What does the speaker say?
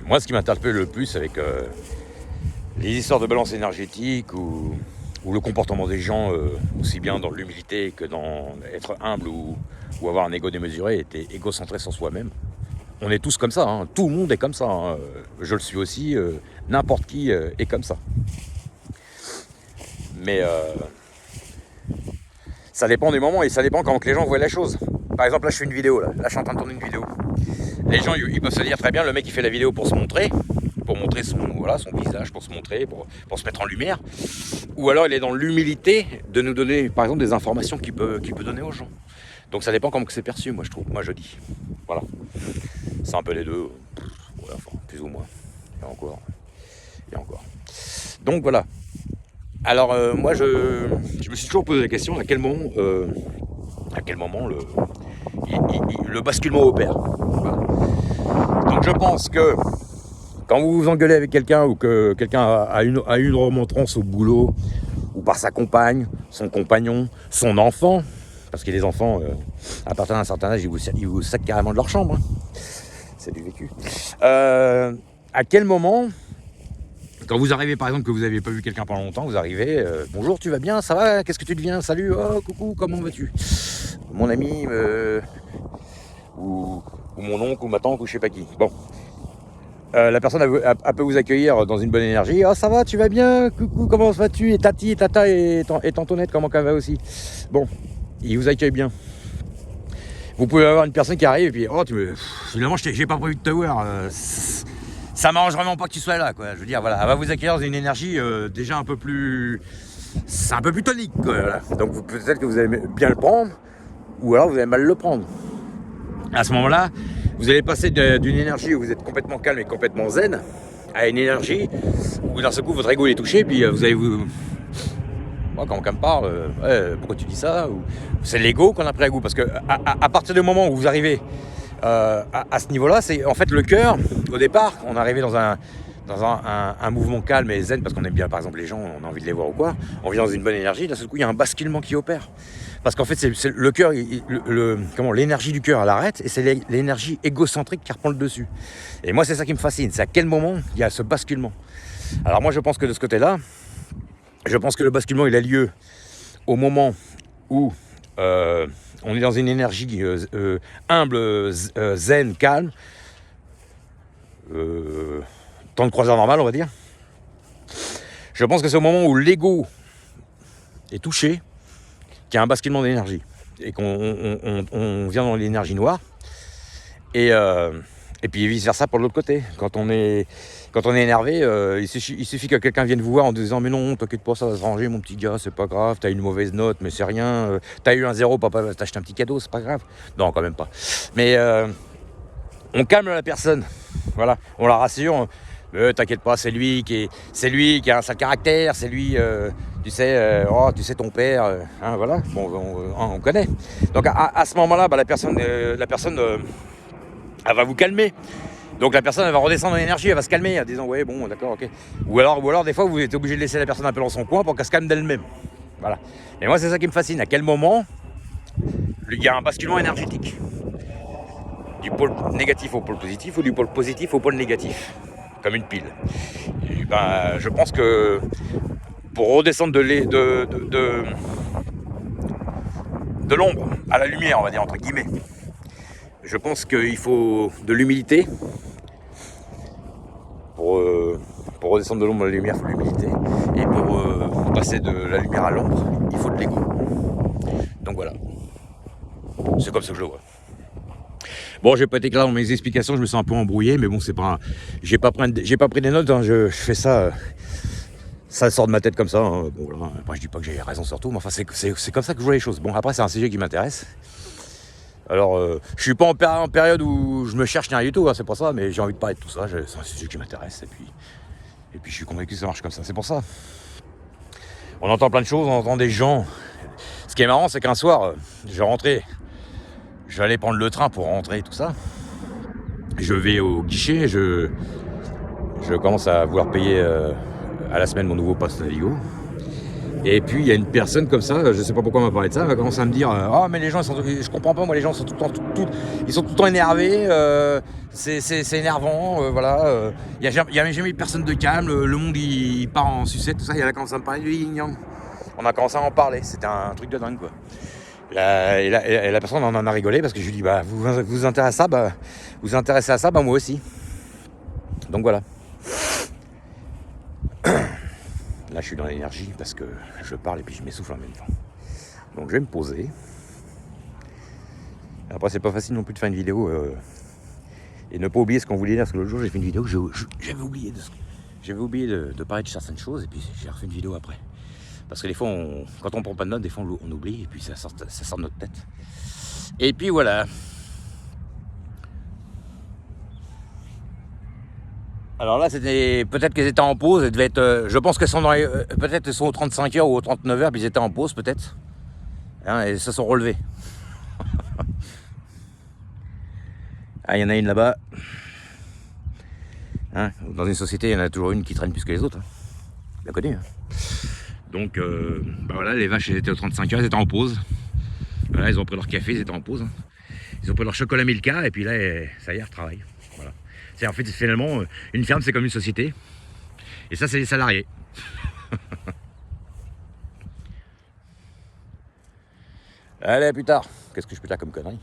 Moi, ce qui m'interpelle le plus avec les histoires de balance énergétique ou le comportement des gens, aussi bien dans l'humilité que dans être humble ou avoir un ego démesuré, être égocentré sur soi-même. On est tous comme ça, hein. Tout le monde est comme ça, hein. Je le suis aussi, n'importe qui est comme ça. Mais ça dépend des moments et ça dépend comment que les gens voient la chose. Par exemple, là je fais une vidéo, là je suis en train de tourner une vidéo. Les gens ils peuvent se dire très bien, le mec il fait la vidéo pour se montrer, pour montrer son visage, pour se montrer, pour se mettre en lumière. Ou alors il est dans l'humilité de nous donner par exemple des informations qu'il peut donner aux gens. Donc ça dépend comment que c'est perçu, moi je trouve, moi je dis. Voilà. C'est un peu les deux, ouais, enfin, plus ou moins. Et encore. Donc voilà. Alors moi je me suis toujours posé la question à quel moment le basculement opère. Voilà. Donc je pense que quand vous vous engueulez avec quelqu'un ou que quelqu'un a une remontrance au boulot ou par sa compagne, son compagnon, son enfant, parce que les enfants, à partir d'un certain âge, ils vous saquent carrément de leur chambre. Hein. C'est du vécu. À quel moment, quand vous arrivez par exemple que vous n'avez pas vu quelqu'un pendant longtemps, vous arrivez, bonjour, tu vas bien, ça va, qu'est-ce que tu deviens, salut, oh coucou, comment vas-tu, mon ami, ou mon oncle, ou ma tante, ou je sais pas qui. Bon, la personne elle peut vous accueillir dans une bonne énergie. Oh ça va, tu vas bien, coucou, comment vas-tu, et tati, et tata, et tantonette, comment ça va aussi. Bon, il vous accueille bien. Vous pouvez avoir une personne qui arrive et puis oh finalement j'ai pas prévu de te voir. Ça m'arrange vraiment pas que tu sois là, quoi. Je veux dire, voilà, elle va vous accueillir dans une énergie déjà un peu plus, c'est un peu plus tonique, quoi. Voilà. Donc peut-être que vous allez bien le prendre, ou alors vous allez mal le prendre. À ce moment-là, vous allez passer d'une énergie où vous êtes complètement calme et complètement zen, à une énergie où d'un seul coup votre ego est touché, puis vous allez vous... Moi, quand on me parle, pourquoi tu dis ça, ou... C'est l'ego qu'on a pris à goût, parce que à partir du moment où vous arrivez à ce niveau-là, c'est en fait le cœur. Au départ, on est arrivé dans un mouvement calme et zen, parce qu'on aime bien, par exemple, les gens, on a envie de les voir ou quoi. On vient dans une bonne énergie, d'un seul coup, il y a un basculement qui opère. Parce qu'en fait, c'est le cœur, l'énergie du cœur, elle arrête, et c'est l'énergie égocentrique qui reprend le dessus. Et moi, c'est ça qui me fascine, c'est à quel moment il y a ce basculement. Alors moi, je pense que de ce côté-là, je pense que le basculement, il a lieu au moment où on est dans une énergie humble, zen, calme, temps de croisière normal, on va dire. Je pense que c'est au moment où l'ego est touché qu'il y a un basculement d'énergie et qu'on vient dans l'énergie noire. Et puis vice versa pour l'autre côté. Quand on est énervé, il suffit que quelqu'un vienne vous voir en disant mais non, t'inquiète pas, ça va se ranger mon petit gars, c'est pas grave, t'as une mauvaise note, mais c'est rien, t'as eu un 0, papa va t'acheter un petit cadeau, c'est pas grave. Non, quand même pas. Mais on calme la personne, voilà, on la rassure, t'inquiète pas, c'est lui qui a un sale caractère, c'est lui, tu sais ton père, hein, voilà, bon, on connaît. Donc à ce moment-là, la personne elle va vous calmer. Donc la personne elle va redescendre en énergie, elle va se calmer en disant ouais bon d'accord ok. Ou alors des fois vous êtes obligé de laisser la personne un peu dans son coin pour qu'elle se calme d'elle-même. Voilà. Et moi c'est ça qui me fascine. À quel moment il y a un basculement énergétique du pôle négatif au pôle positif ou du pôle positif au pôle négatif, comme une pile. Et je pense que pour redescendre de l'ombre à la lumière, on va dire entre guillemets, je pense qu'il faut de l'humilité. Pour redescendre de l'ombre à la lumière, il faut de l'humilité. Et pour passer de la lumière à l'ombre, il faut de l'ego. Donc voilà. C'est comme ça que je le vois. Bon, j'ai pas été clair dans mes explications, je me sens un peu embrouillé, mais bon, c'est pas. J'ai pas pris des notes, hein, je fais ça. Ça sort de ma tête comme ça. Hein. Bon, voilà. Après, je dis pas que j'ai raison sur tout, mais enfin, c'est comme ça que je vois les choses. Bon, après, c'est un sujet qui m'intéresse. Alors, je suis pas en période où je me cherche rien du tout, hein, c'est pour ça, mais j'ai envie de parler de tout ça, c'est un sujet qui m'intéresse, et puis je suis convaincu que ça marche comme ça, c'est pour ça. On entend plein de choses, on entend des gens. Ce qui est marrant, c'est qu'un soir, je vais aller prendre le train pour rentrer, tout ça. Je vais au guichet, je commence à vouloir payer à la semaine mon nouveau pass Navigo. Et puis il y a une personne comme ça, je sais pas pourquoi on m'a parlé de ça, elle va commencer à me dire ah mais les gens je comprends pas, moi les gens sont ils sont tout le temps énervés, C'est énervant, voilà. Il n'y a jamais eu personne de calme, le monde il part en sucette, tout ça, il a commencé à me parler du yin-yang. On a commencé à en parler, c'était un truc de dingue quoi. Et la personne en a rigolé parce que je lui dis bah vous intéressez à ça, bah moi aussi. Donc voilà. Là je suis dans l'énergie parce que je parle et puis je m'essouffle en même temps. Donc je vais me poser. Après c'est pas facile non plus de faire une vidéo et ne pas oublier ce qu'on voulait dire, parce que l'autre jour j'ai fait une vidéo que j'avais oublié de parler de certaines choses et puis j'ai refait une vidéo après. Parce que des fois, quand on prend pas de notes, des fois on oublie et puis ça sort de notre tête. Et puis voilà. Alors là, c'était peut-être qu'elles étaient en pause. Elles devaient être, je pense qu'elles sont dans peut-être elles sont aux 35 heures ou aux 39 heures, puis ils étaient en pause peut-être. Hein, elles se sont relevées. Ah, il y en a une là-bas. Hein, dans une société, il y en a toujours une qui traîne plus que les autres. Hein. Bien connu. Hein. Donc, bah voilà, les vaches, elles étaient aux 35 heures, elles étaient en pause. Voilà, ils ont pris leur café, ils étaient en pause. Hein. Ils ont pris leur chocolat Milka, et puis là, ça y est, ils retravaillent. Voilà. C'est en fait, finalement, une ferme, c'est comme une société. Et ça, c'est les salariés. Allez, à plus tard. Qu'est-ce que je peux dire comme connerie ?